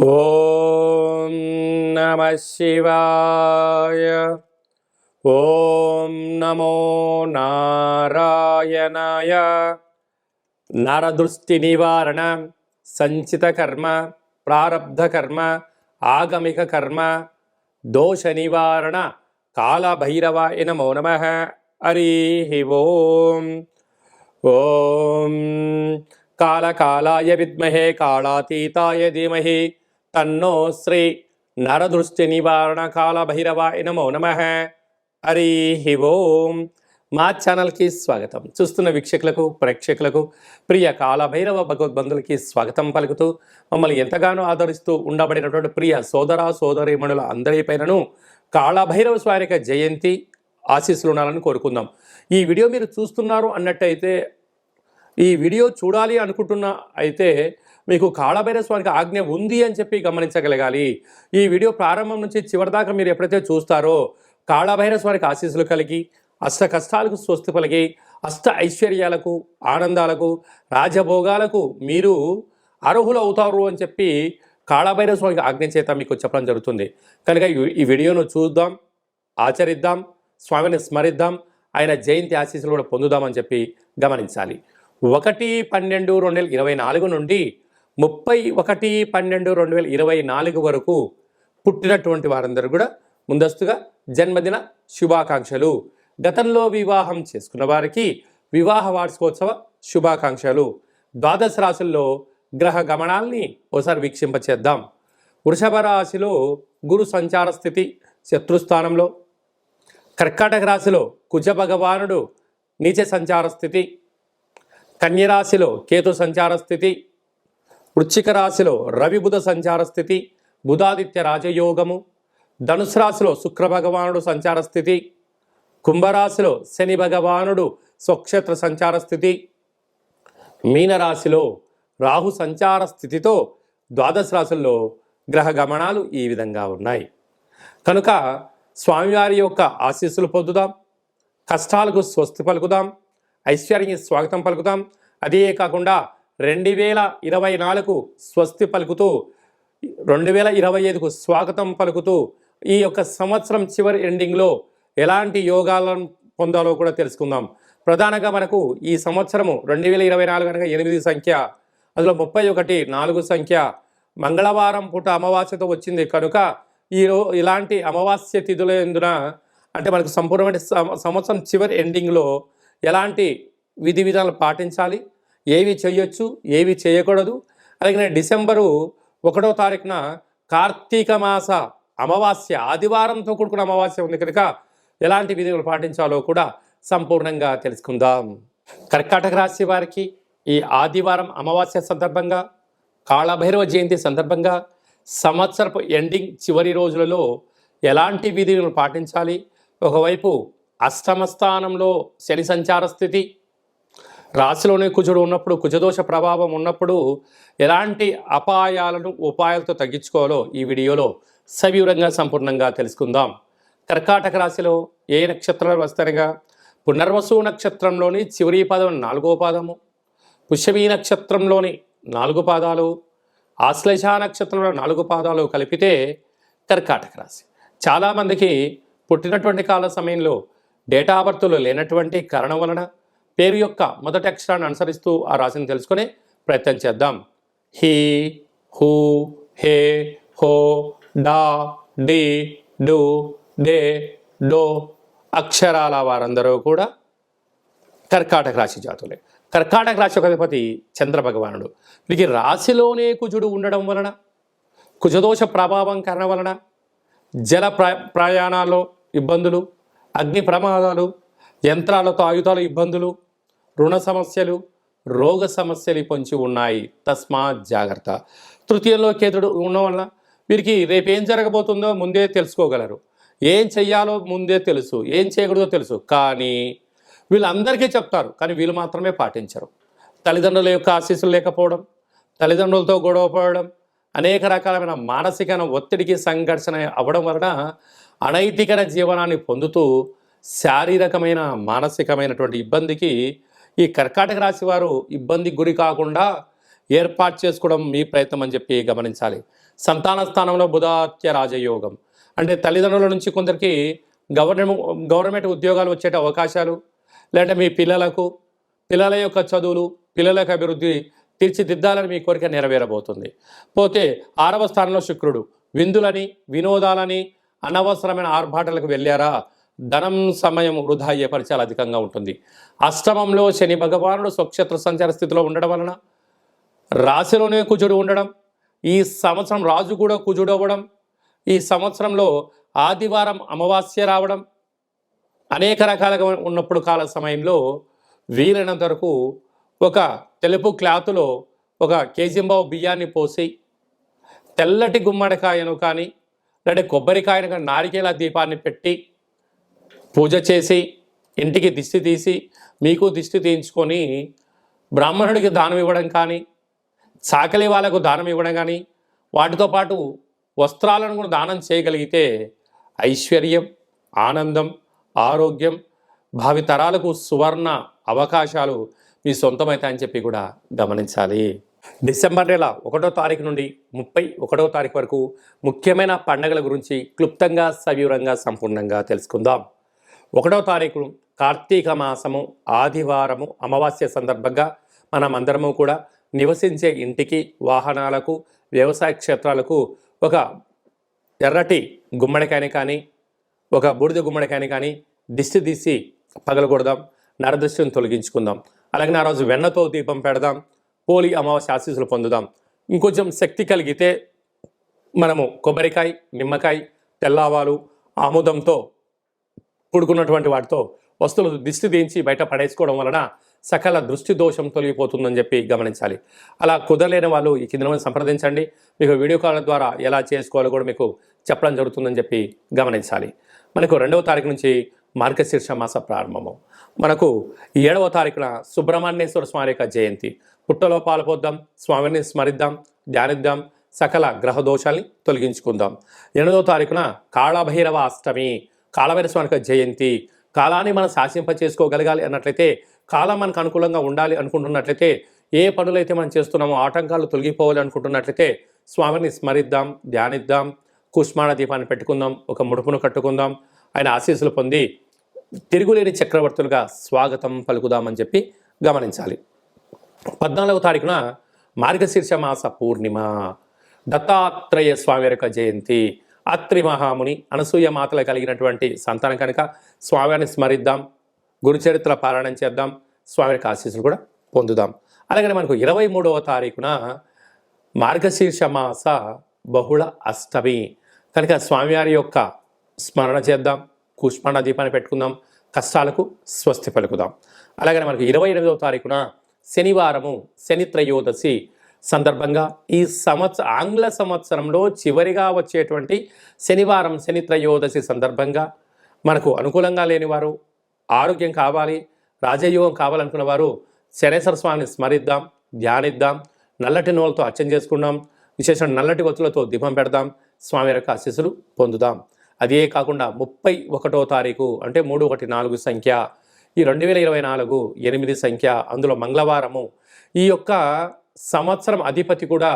ఓం నమః శివాయ. ఓం నమో నారాయణాయ. నరదృష్టి నివారణ, సంచిత కర్మ, ప్రారబ్ధ కర్మ, ఆగమిక కర్మ, దోష నివారణ కాళభైరవాయ నమో నమః. హరి ఓం. ఓం కాళకాళాయ విద్మహే కాళాతీతాయ ధీమహి తన్నో శ్రీ నరదృష్టి నివారణ కాళభైరవాయ నమో నమః. హరి ఓం. మా ఛానల్కి స్వాగతం. చూస్తున్న వీక్షకులకు, ప్రేక్షకులకు, ప్రియ కాళభైరవ భగవద్బంధులకి స్వాగతం పలుకుతూ, మమ్మల్ని ఎంతగానో ఆదరిస్తూ ఉండబడినటువంటి ప్రియ సోదర సోదరీమణుల అందరిపైనను కాళభైరవ స్వామి యొక్క జయంతి ఆశీస్సులు ఉండాలని కోరుకుందాం. ఈ వీడియో మీరు చూస్తున్నారు అన్నట్టయితే, ఈ వీడియో చూడాలి అనుకుంటున్న అయితే మీకు కాళభైరవ స్వామికి ఆజ్ఞ ఉంది అని చెప్పి గమనించగలగాలి. ఈ వీడియో ప్రారంభం నుంచి చివరి దాకా మీరు ఎప్పుడైతే చూస్తారో కాళభైరవ స్వామికి ఆశీస్సులు కలిగి, అష్ట కష్టాలకు స్వస్తి పలికి, అష్ట ఐశ్వర్యాలకు, ఆనందాలకు, రాజభోగాలకు మీరు అర్హులు అవుతారు అని చెప్పి కాళభైరవ స్వామికి ఆజ్ఞ చేత మీకు చెప్పడం జరుగుతుంది. కనుక ఈ వీడియోను చూద్దాం, ఆచరిద్దాం, స్వామిని స్మరిద్దాం, ఆయన జయంతి ఆశీస్సులు కూడా పొందుదామని చెప్పి గమనించాలి. 1/12/2024 నుండి 31/12/2024 వరకు పుట్టినటువంటి వారందరూ కూడా ముందస్తుగా జన్మదిన శుభాకాంక్షలు. గతంలో వివాహం చేసుకున్న వారికి వివాహ వార్షికోత్సవ శుభాకాంక్షలు. ద్వాదశ రాశుల్లో గ్రహ గమనాల్ని ఒకసారి వీక్షింపచేద్దాం. వృషభ రాశిలో గురు సంచార స్థితి శత్రుస్థానంలో, కర్కాటక రాశిలో కుజ భగవానుడు నీచ సంచార స్థితి, కన్యరాశిలో కేతు సంచార స్థితి, వృశ్చిక రాశిలో రవి బుధ సంచార స్థితి, బుధాదిత్య రాజయోగము, ధనుసు రాశిలో శుక్ర భగవానుడు సంచార స్థితి, కుంభరాశిలో శని భగవానుడు స్వక్షేత్ర సంచార స్థితి, మీనరాశిలో రాహు సంచార స్థితితో ద్వాదశ రాశుల్లో గ్రహ గమనాలు ఈ విధంగా ఉన్నాయి. కనుక స్వామివారి యొక్క ఆశీస్సులు పొందుదాం, కష్టాలకు స్వస్తి పలుకుదాం, ఐశ్వర్యానికి స్వాగతం పలుకుతాం. అదే కాకుండా 2024 స్వస్తి పలుకుతూ 2025కు స్వాగతం పలుకుతూ ఈ యొక్క సంవత్సరం చివరి ఎండింగ్లో ఎలాంటి యోగాలను పొందాలో కూడా తెలుసుకుందాం. ప్రధానంగా మనకు ఈ సంవత్సరము 2024 కనుక 8 సంఖ్య, అందులో 31 4 సంఖ్య, మంగళవారం పూట అమావాస్యతో వచ్చింది. కనుక ఇలాంటి అమావాస్య తిథుల ఎందున అంటే మనకు సంపూర్ణమైన సంవత్సరం చివరి ఎండింగ్లో ఎలాంటి విధి విధానాలు పాటించాలి, ఏవి చేయొచ్చు, ఏవి చేయకూడదు. అలాగే డిసెంబరు 1వ తారీఖున కార్తీక మాస అమావాస్య, ఆదివారంతో కూడుకున్న అమావాస్య ఉంది కనుక ఎలాంటి విధులు పాటించాలో కూడా సంపూర్ణంగా తెలుసుకుందాం. కర్కాటక రాశి వారికి ఈ ఆదివారం అమావాస్య సందర్భంగా, కాళభైరవ జయంతి సందర్భంగా సంవత్సరపు ఎండింగ్ చివరి రోజులలో ఎలాంటి విధులను పాటించాలి. ఒకవైపు అష్టమ స్థానంలో శని సంచార స్థితి, రాశిలోనే కుజుడు ఉన్నప్పుడు, కుజదోష ప్రభావం ఉన్నప్పుడు ఎలాంటి అపాయాలను ఉపాయాలతో తగ్గించుకోవాలో ఈ వీడియోలో సవివరంగా సంపూర్ణంగా తెలుసుకుందాం. కర్కాటక రాశిలో ఏ నక్షత్రాలు వస్తాయనగా పునర్వసు నక్షత్రంలోని చివరి పాదం 4వ పాదము, పుష్యమీ నక్షత్రంలోని 4 పాదాలు, ఆశ్లేష నక్షత్రంలో 4 పాదాలు కలిపితే కర్కాటక రాశి. చాలామందికి పుట్టినటువంటి కాల సమయంలో డేటా ఆఫ్ బర్త్లో లేనటువంటి కారణం వలన పేరు యొక్క మొదటి అక్షరాన్ని అనుసరిస్తూ ఆ రాశిని తెలుసుకునే ప్రయత్నం చేద్దాం. హీ, హూ, హే, హో, డా, డి, డు, డే, డో అక్షరాల వారందరూ కూడా కర్కాటక రాశి జాతులే. కర్కాటక రాశి యొక్క అధిపతి చంద్ర భగవానుడు. వీరికి రాశిలోనే కుజుడు ఉండడం వలన, కుజదోష ప్రభావం కారణం వలన జల ప్రయాణాల్లో ఇబ్బందులు, అగ్ని ప్రమాదాలు, యంత్రాలతో ఆయుధాలు ఇబ్బందులు, రుణ సమస్యలు, రోగ సమస్యలు పొంచి ఉన్నాయి. తస్మాత్ జాగ్రత్త. తృతీయంలో కేతుడు ఉండడం వల్ల వీరికి రేపు ఏం జరగబోతుందో ముందే తెలుసుకోగలరు, ఏం చెయ్యాలో ముందే తెలుసు, ఏం చేయకూడదో తెలుసు. కానీ వీళ్ళందరికీ చెప్తారు, కానీ వీళ్ళు మాత్రమే పాటించరు. తల్లిదండ్రుల యొక్క ఆశీస్సులు లేకపోవడం, తల్లిదండ్రులతో గొడవ పడడం, అనేక రకాలైన మానసిక ఒత్తిడికి సంఘర్షణ అవ్వడం వలన అనైతికర జీవనాన్ని పొందుతూ శారీరకమైన మానసికమైనటువంటి ఇబ్బందికి ఈ కర్కాటక రాశి వారు ఇబ్బందికి గురి కాకుండా ఏర్పాటు చేసుకోవడం మీ ప్రయత్నం అని చెప్పి గమనించాలి. సంతాన స్థానంలో బుధాత్య రాజయోగం అంటే తల్లిదండ్రుల నుంచి కొందరికి గవర్నమెంట్ ఉద్యోగాలు వచ్చే అవకాశాలు, లేదంటే మీ పిల్లల యొక్క చదువులు, పిల్లల యొక్క అభివృద్ధి తీర్చిదిద్దాలని మీ కోరిక నెరవేరబోతుంది. పోతే 6వ స్థానంలో శుక్రుడు విందులని, వినోదాలని, అనవసరమైన ఆర్భాటాలకు వెళ్ళారా, ధనం సమయం వృధా అయ్యే పరిచయాలు అధికంగా ఉంటుంది. అష్టమంలో శని భగవానుడు స్వక్షేత్ర సంచార స్థితిలో ఉండడం వలన, రాశిలోనే కుజుడు ఉండడం, ఈ సంవత్సరం రాజు కూడా కుజుడు అవ్వడం, ఈ సంవత్సరంలో ఆదివారం అమావాస్య రావడం, అనేక రకాలుగా ఉన్నప్పుడు కాల సమయంలో వీలైనంత వరకు ఒక తెలుపు క్లాతులో 1 కేజీంబావు బియ్యాన్ని పోసి తెల్లటి గుమ్మడికాయను కానీ లేదంటే కొబ్బరికాయను కానీ నారికేల దీపాన్ని పెట్టి పూజ చేసి ఇంటికి దిష్టి తీసి మీకు దిష్టి తీయించుకొని బ్రాహ్మణుడికి దానం ఇవ్వడం కానీ, చాకలి వాళ్ళకు దానం ఇవ్వడం కానీ, వాటితో పాటు వస్త్రాలను కూడా దానం చేయగలిగితే ఐశ్వర్యం, ఆనందం, ఆరోగ్యం, భావితరాలకు సువర్ణ అవకాశాలు మీ సొంతమవుతాయని చెప్పి కూడా గమనించాలి. డిసెంబర్ నెల 1వ తారీఖు నుండి 31వ తారీఖు వరకు ముఖ్యమైన పండుగల గురించి క్లుప్తంగా, సవివరంగా, సంపూర్ణంగా తెలుసుకుందాం. 1వ తారీఖు కార్తీక మాసము ఆదివారము అమావాస్య సందర్భంగా మనమందరము కూడా నివసించే ఇంటికి, వాహనాలకు, వ్యవసాయ క్షేత్రాలకు ఒక ఎర్రటి గుమ్మడికాయని కానీ, ఒక బూడిద గుమ్మడికాయని కానీ దిష్టి తీసి పగలగొడదాం, నరదృష్టిని తొలగించుకుందాం. అలాగే ఆ రోజు వెన్నతో దీపం పెడదాం, పోలి అమావాస్య ఆశీస్సులు పొందుదాం. ఇంకొంచెం శక్తి కలిగితే మనము కొబ్బరికాయ, నిమ్మకాయ, తెల్లవాలు, ఆముదంతో కూడుకున్నటువంటి వాటితో వస్తువులు దిష్టి తీయించి బయట పడేసుకోవడం వలన సకల దృష్టి దోషం తొలగిపోతుందని చెప్పి గమనించాలి. అలా కుదరలేని వాళ్ళు ఈ కింద సంప్రదించండి. మీకు వీడియో కాల్ ద్వారా ఎలా చేసుకోవాలో కూడా మీకు చెప్పడం జరుగుతుందని చెప్పి గమనించాలి. మనకు 2వ తారీఖు నుంచి మార్గశీర్ష మాస ప్రారంభము. మనకు 7వ తారీఖున సుబ్రహ్మణ్యేశ్వర స్వామి యొక్క జయంతి. పుట్టలో పాల్పొద్దాం, స్వామిని స్మరిద్దాం, ధ్యానిద్దాం, సకల గ్రహ దోషాల్ని తొలగించుకుందాం. 8వ తారీఖున కాళభైరవ అష్టమి, కాళభైరవ స్వామి యొక్క జయంతి. కాలాన్ని మనం శాసింప చేసుకోగలగాలి అన్నట్లయితే, కాలం మనకు అనుకూలంగా ఉండాలి అనుకుంటున్నట్లయితే, ఏ పనులైతే మనం చేస్తున్నామో ఆటంకాలు తొలగిపోవాలి అనుకుంటున్నట్లయితే స్వామిని స్మరిద్దాం, ధ్యానిద్దాం, కుష్మాణ దీపాన్ని పెట్టుకుందాం, ఒక ముడుపును కట్టుకుందాం, ఆయన ఆశీస్సులు పొంది తిరుగులేని చక్రవర్తులుగా స్వాగతం పలుకుదామని చెప్పి గమనించాలి. 14వ తారీఖున మార్గశీర్ష మాస పూర్ణిమ, దత్తాత్రేయ స్వామి యొక్క జయంతి. అత్రి మహాముని, అనసూయ మాతలు కలిగినటువంటి సంతానం కనుక స్వామిని స్మరిద్దాం, గురుచరిత్ర పారాయణం చేద్దాం, స్వామి యొక్క ఆశీస్సులు కూడా పొందుదాం. అలాగే మనకు 23వ తారీఖున మార్గశీర్ష మాస బహుళ అష్టమి కనుక స్వామివారి యొక్క స్మరణ చేద్దాం, కుష్మాండ దీపాన్ని పెట్టుకుందాం, కష్టాలకు స్వస్తి పలుకుదాం. అలాగే మనకు 28వ తారీఖున శనివారము, శని త్రయోదశి సందర్భంగా ఈ ఆంగ్ల సంవత్సరంలో చివరిగా వచ్చేటువంటి శనివారం, శని త్రయోదశి సందర్భంగా మనకు అనుకూలంగా లేనివారు, ఆరోగ్యం కావాలి, రాజయోగం కావాలనుకున్న వారు శనేశ్వర స్వామిని స్మరిద్దాం, ధ్యానిద్దాం, నల్లటి నూనెలతో అర్చన చేసుకుందాం, విశేషం నల్లటి ఒత్తులతో దీపం పెడదాం, స్వామి యొక్క ఆశీస్సులు పొందుదాం. అదే కాకుండా 31వ తారీఖు అంటే 314 సంఖ్య, ఈ 2024 8 సంఖ్య, అందులో మంగళవారము. ఈ యొక్క సంవత్సరం అధిపతి కూడా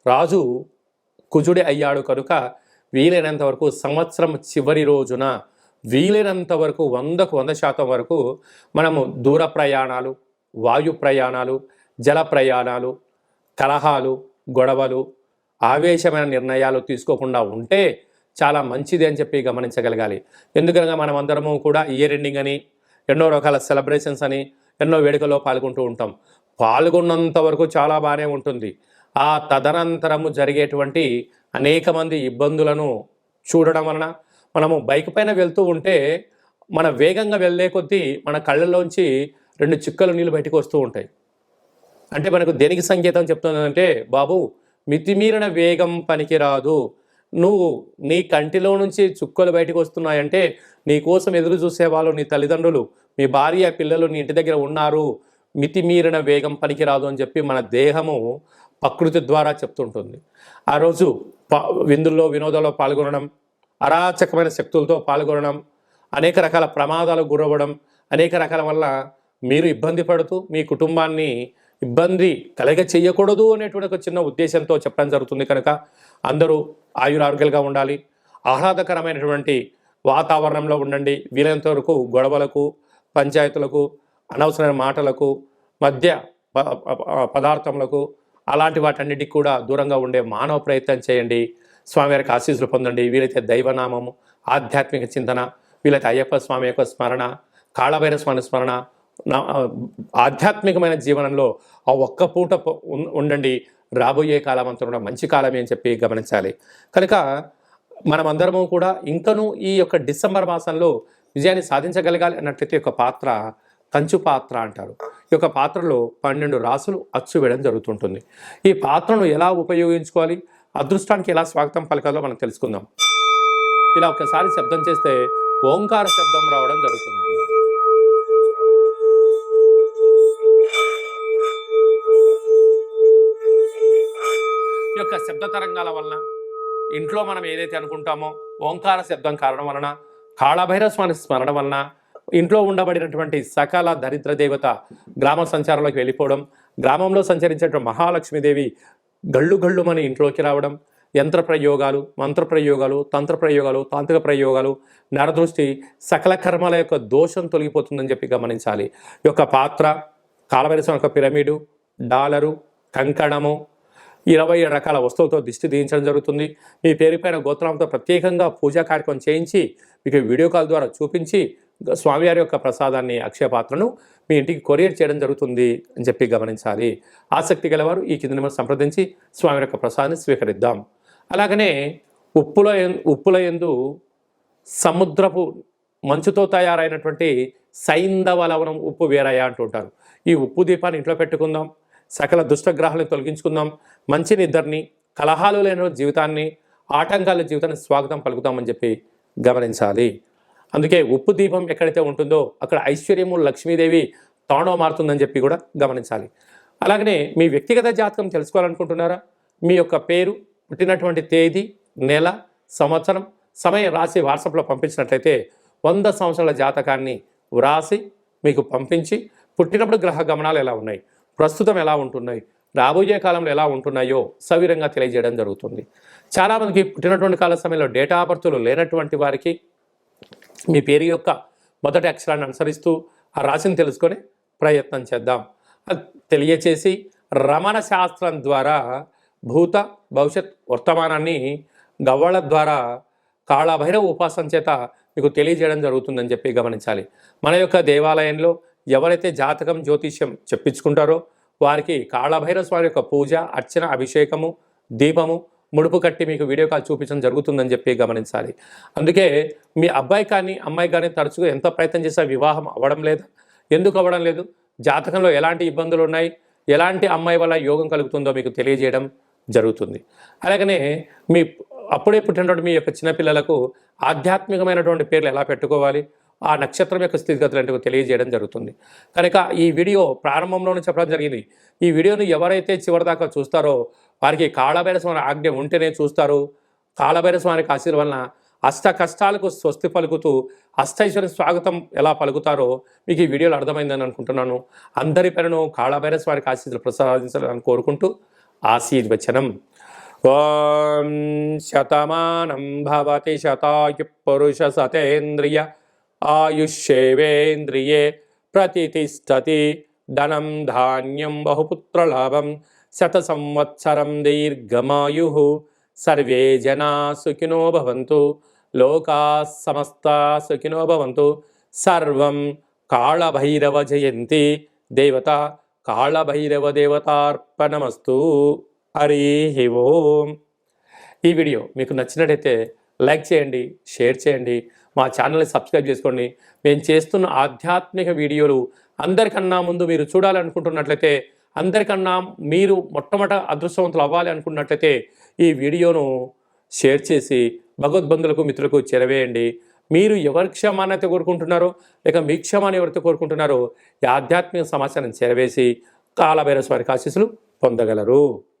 రాజు కుజుడే అయ్యాడు కనుక వీలైనంత వరకు సంవత్సరం చివరి రోజున వీలైనంత వరకు 100% వరకు మనము దూర ప్రయాణాలు, వాయు ప్రయాణాలు, జల ప్రయాణాలు, కలహాలు, గొడవలు, ఆవేశమైన నిర్ణయాలు తీసుకోకుండా ఉంటే చాలా మంచిది అని చెప్పి గమనించగలగాలి. ఎందుకనగా మనం అందరము కూడా ఇయర్ ఎండింగ్ అని, ఎన్నో రకాల సెలబ్రేషన్స్ అని, ఎన్నో వేడుకల్లో పాల్గొంటూ ఉంటాం. పాల్గొన్నంత వరకు చాలా బాగానే ఉంటుంది. ఆ తదనంతరము జరిగేటువంటి అనేక మంది ఇబ్బందులను చూడడం వలన మనము బైక్ పైన వెళ్తూ ఉంటే మన వేగంగా వెళ్ళే కొద్దీ మన కళ్ళల్లోంచి 2 చుక్కలు నీళ్ళు బయటకు వస్తూ ఉంటాయి. అంటే మనకు దేనికి సంకేతం చెప్తుందంటే, బాబు మితిమీరిన వేగం పనికిరాదు, నువ్వు నీ కంటిలో నుంచి చుక్కలు బయటకు వస్తున్నాయంటే నీ కోసం ఎదురు చూసేవాళ్ళు నీ తల్లిదండ్రులు, మీ భార్య, పిల్లలు నీ ఇంటి దగ్గర ఉన్నారు, మితిమీరిన వేగం పనికిరాదు అని చెప్పి మన దేహము ప్రకృతి ద్వారా చెప్తుంటుంది. ఆ రోజు విందుల్లో, వినోదాల్లో పాల్గొనడం, అరాచకమైన శక్తులతో పాల్గొనడం, అనేక రకాల ప్రమాదాలకు గురవ్వడం, అనేక రకాల వల్ల మీరు ఇబ్బంది పడుతూ మీ కుటుంబాన్ని ఇబ్బంది కలగ చేయకూడదు అనేటువంటి ఒక చిన్న ఉద్దేశంతో చెప్పడం జరుగుతుంది. కనుక అందరూ ఆయురారోగ్యాలుగా ఉండాలి, ఆహ్లాదకరమైనటువంటి వాతావరణంలో ఉండండి. వీలైనంత వరకు గొడవలకు, పంచాయతీలకు, అనవసరమైన మాటలకు, మధ్య పదార్థములకు, అలాంటి వాటన్నిటికి కూడా దూరంగా ఉండే మానవ ప్రయత్నం చేయండి. స్వామివారికి ఆశీస్సులు పొందండి. వీలైతే దైవనామము, ఆధ్యాత్మిక చింతన, వీలైతే అయ్యప్ప స్వామి యొక్క స్మరణ, కాళభైరవ స్వామి స్మరణ, ఆధ్యాత్మికమైన జీవనంలో ఆ ఒక్క పూట ఉండండి. రాబోయే కాలం అంతా కూడా మంచి కాలమే అని చెప్పి గమనించాలి. కనుక మనమందరము కూడా ఇంకనూ ఈ యొక్క డిసెంబర్ మాసంలో విజయాన్ని సాధించగలగాలి అన్నట్లయితే ఒక పాత్ర కంచు పాత్ర అంటారు. ఈ యొక్క పాత్రలో 12 రాసులు అచ్చు వేయడం జరుగుతుంటుంది. ఈ పాత్రను ఎలా ఉపయోగించుకోవాలి, అదృష్టానికి ఎలా స్వాగతం పలకాలో మనం తెలుసుకుందాం. ఇలా ఒకసారి శబ్దం చేస్తే ఓంకార శబ్దం రావడం జరుగుతుంది. ఈ యొక్క శబ్ద తరంగాల వలన ఇంట్లో మనం ఏదైతే అనుకుంటామో ఓంకార శబ్దం కారణం వలన, కాళభైరవ స్వామి స్మరణ వలన ఇంట్లో ఉండబడినటువంటి సకల దరిద్ర దేవత గ్రామ సంచారంలోకి వెళ్ళిపోవడం, గ్రామంలో సంచరించేటువంటి మహాలక్ష్మీదేవి గళ్ళు గళ్ళు మన ఇంట్లోకి రావడం, యంత్ర ప్రయోగాలు, మంత్ర ప్రయోగాలు, తంత్ర ప్రయోగాలు, తాంత్రిక ప్రయోగాలు, నరదృష్టి, సకల కర్మల యొక్క దోషం తొలగిపోతుందని చెప్పి గమనించాలి. ఈ యొక్క పాత్ర, కాళభైరవ స్వామి యొక్క పిరమిడు, డాలరు, కంకణము, 20 రకాల వస్తువులతో దిష్టి తీయించడం జరుగుతుంది. మీ పేరుపైన గోత్రంతో ప్రత్యేకంగా పూజా కార్యక్రమం చేయించి మీకు వీడియో కాల్ ద్వారా చూపించి స్వామివారి యొక్క ప్రసాదాన్ని, అక్షయ పాత్రను మీ ఇంటికి కొరియర్ చేయడం జరుగుతుంది అని చెప్పి గమనించాలి. ఆసక్తి గలవారు ఈ కింద నెంబర్ సంప్రదించి స్వామి యొక్క ప్రసాదాన్ని స్వీకరిద్దాం. అలాగనే ఉప్పుల యందు సముద్రపు మంచుతో తయారైనటువంటి సైంధవ లవణం ఉప్పు వేరయ్య అంటుంటారు. ఈ ఉప్పు దీపాన్ని ఇంట్లో పెట్టుకుందాం. సకల దుష్టగ్రహాలను తొలగించుకుందాం. మంచి నిద్రని, కలహాలు లేని జీవితాన్ని, ఆటంకాల జీవితాన్ని స్వాగతం పలుకుతామని చెప్పి గమనించాలి. అందుకే ఉప్పు దీపం ఎక్కడైతే ఉంటుందో అక్కడ ఐశ్వర్యము, లక్ష్మీదేవి తాండవ మారుతుందని చెప్పి కూడా గమనించాలి. అలాగనే మీ వ్యక్తిగత జాతకం తెలుసుకోవాలనుకుంటున్నారా? మీ యొక్క పేరు, పుట్టినటువంటి తేదీ, నెల, సంవత్సరం, సమయం రాసి వాట్సాప్లో పంపించినట్లయితే 100 సంవత్సరాల జాతకాన్ని వ్రాసి మీకు పంపించి పుట్టినప్పుడు గ్రహ గమనాలు ఎలా ఉన్నాయి, ప్రస్తుతం ఎలా ఉంటున్నాయి, రాబోయే కాలంలో ఎలా ఉంటున్నాయో సవిరంగా తెలియజేయడం జరుగుతుంది. చాలామందికి పుట్టినటువంటి కాల సమయంలో డేటా ఆఫ్ బర్త్లు లేనటువంటి వారికి మీ పేరు యొక్క మొదటి అక్షరాన్ని అనుసరిస్తూ ఆ రాశిని తెలుసుకొని ప్రయత్నం చేద్దాం. అది తెలియచేసి రమణ శాస్త్రం ద్వారా భూత, భవిష్యత్, వర్తమానాన్ని గవ్వల ద్వారా కాళభైరవ ఉపాసన చేత మీకు తెలియజేయడం జరుగుతుందని చెప్పి గమనించాలి. మన యొక్క దేవాలయంలో ఎవరైతే జాతకం, జ్యోతిష్యం చెప్పించుకుంటారో వారికి కాళభైరవ స్వామి యొక్క పూజ, అర్చన, అభిషేకము, దీపము, ముడుపు కట్టి మీకు వీడియో కాల్ చూపించడం జరుగుతుందని చెప్పి గమనించాలి. అందుకే మీ అబ్బాయి కానీ అమ్మాయి కానీ తరచుగా ఎంత ప్రయత్నం చేసినా వివాహం అవ్వడం లేదు. ఎందుకు అవ్వడం లేదు? జాతకంలో ఎలాంటి ఇబ్బందులు ఉన్నాయి, ఎలాంటి అమ్మాయి వల్ల యోగం కలుగుతుందో మీకు తెలియజేయడం జరుగుతుంది. అలాగనే మీ అప్పుడే పుట్టినటువంటి మీ యొక్క చిన్నపిల్లలకు ఆధ్యాత్మికమైనటువంటి పేర్లు ఎలా పెట్టుకోవాలి, ఆ నక్షత్రం యొక్క స్థితిగతులు తెలియజేయడం జరుగుతుంది. కనుక ఈ వీడియో ప్రారంభంలోనే చెప్పడం జరిగింది. ఈ వీడియోను ఎవరైతే చివరిదాకా చూస్తారో వారికి కాళభైరవ స్వామి ఆజ్ఞ ఉంటేనే చూస్తారు. కాళభైరవ స్వామికి ఆశీర్వాదం వలన అష్ట కష్టాలకు స్వస్తి పలుకుతూ అష్టైశ్వర్య స్వాగతం ఎలా పలుకుతారో మీకు ఈ వీడియోలో అర్థమైందని అనుకుంటున్నాను. అందరిపైనను కాళభైరవ స్వామికి ఆశీస్సులు ప్రసాదించాలని కోరుకుంటూ ఆశీర్వచనం. ఓం శతమానం భవతి శతాయు పురుష సతేంద్రియ ఆయుష్యేవేంద్రియే ప్రతిష్టతి ధనం ధాన్యం బహుపుత్రలాభం శత సంవత్సరం దీర్ఘమాయు సర్వే జనా సుఖినో భవంతు లోకా సమస్తా సుఖినో భవంతు. సర్వం కాళభైరవ జయంతి దేవత కాళభైరవ దేవతార్పణమస్తు. హరి ఓం. ఈ వీడియో మీకు నచ్చినట్టయితే లైక్ చేయండి, షేర్ చేయండి, మా ఛానల్ని సబ్స్క్రైబ్ చేసుకోండి. మేము చేస్తున్న ఆధ్యాత్మిక వీడియోలు అందరికన్నా ముందు మీరు చూడాలనుకుంటున్నట్లయితే, అందరికన్నా మీరు మొట్టమొదట అదృష్టవంతులు అవ్వాలి అనుకున్నట్లయితే ఈ వీడియోను షేర్ చేసి భగవద్బంధులకు, మిత్రులకు చేరవేయండి. మీరు ఎవరి క్షమాన్ని కోరుకుంటున్నారో లేక మీ క్షమాన్ని ఎవరితో కోరుకుంటున్నారో ఈ ఆధ్యాత్మిక సమాచారం చేరవేసి కాళభైరవ స్వామి ఆశీస్సులు పొందగలరు.